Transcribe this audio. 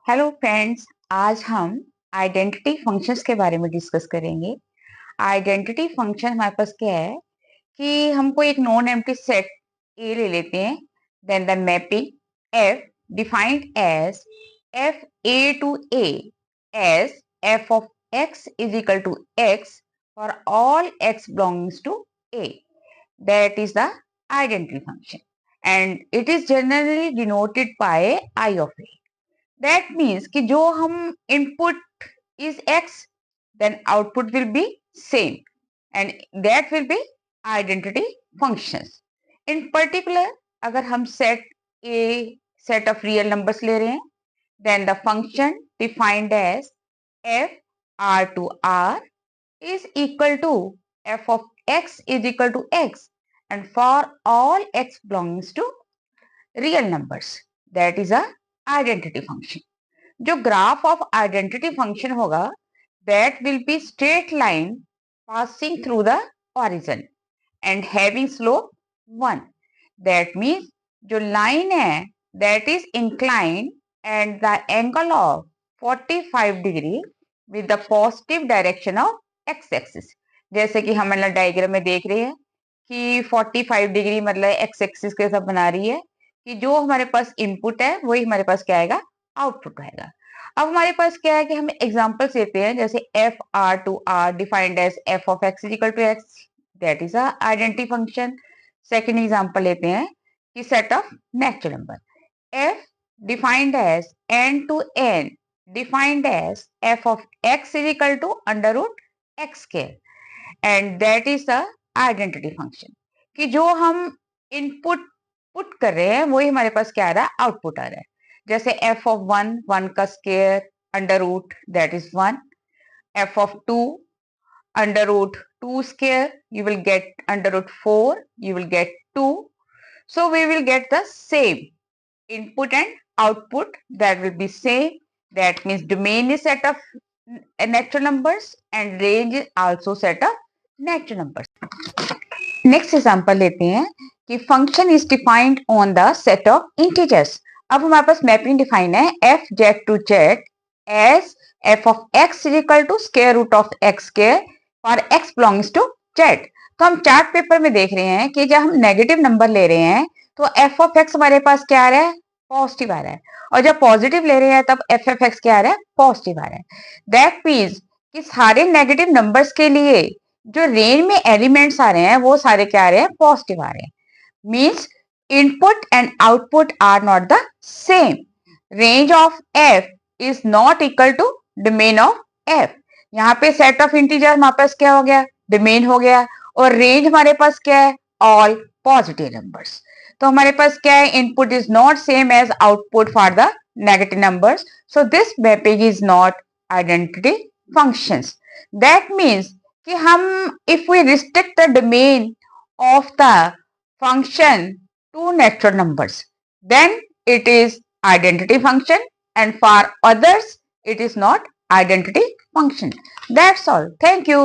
Hello friends, आज हम identity functions के बारे में डिस्कस करेंगे। आइडेंटिटी फंक्शन हमारे पास क्या है कि हमको एक नॉन एम्प्टी सेट ए ले लेते हैं। Then the mapping F defined as F A to A as F of X is equal to X for all X belongings to A, that is the identity function and it is generally denoted by I of A. That means कि जो हम input is x, then output will be same, and that will be identity functions. In particular, अगर हम set of real numbers ले रहे हैं, then the function defined as f r to r is equal to f of x is equal to x, and for all x belongs to real numbers, that is a identity function. जो graph of identity function होगा that will be straight line passing through the origin and having slope 1। That means जो line है that is inclined and the angle of 45 degree with the positive direction of x axis. जैसे कि हम diagram में देख रहे हैं कि 45 डिग्री मतलब एक्स एक्सिस के साथ बना रही है कि जो हमारे पास इनपुट है वही हमारे पास क्या आएगा, आउटपुट रहेगा। अब हमारे पास क्या है कि हम एग्जांपल्स लेते हैं, जैसे F R to R defined as F of X equal to X, that is a identity function. Second example लेते हैं कि set of natural number F defined as N to N defined as F of X is equal to under root X square and that is the identity function कि जो हम input put कर रहे हैं वही हमारे पास क्या आ रहा है, आउटपुट आ रहा है। जैसे एफ ऑफ 1 का square under root that is 1, F of 2 under root 2 square you will get under root 4, you will get 2, so we will get the same input and output, that will be same. That means domain is set of natural numbers and range is also set of natural numbers. Next example लेते हैं कि function is defined on the set of integers. अब हमारे पास mapping define है F Z to Z as F of X is equal to square root of X square for X belongs to Z. तो हम chart paper में देख रहे हैं कि जब हम नेगेटिव नंबर ले रहे हैं तो एफ ऑफ एक्स हमारे पास क्या आ रहा है, पॉजिटिव आ रहा है, और जब पॉजिटिव ले रहे हैं तब एफ एफ एक्स क्या आ रहा है, पॉजिटिव आ रहा है। दैट मीन्स कि सारे नेगेटिव नंबर्स के लिए जो रेंज में एलिमेंट्स आ रहे हैं वो सारे क्या आ रहे हैं, पॉजिटिव आ रहे हैं। Means input and output are not the same. Range of F is not equal to domain of F. यहाँ पे सेट ऑफ इंटीजर हमारे पास क्या हो गया, डोमेन हो गया, और रेंज हमारे पास क्या है, ऑल पॉजिटिव नंबर्स। तो हमारे पास क्या है, input is not same as output for the negative numbers, so this mapping is not identity functions. That means कि हम if we restrict the domain of the function to natural numbers then it is identity function, and for others it is not identity function. That's all. Thank you.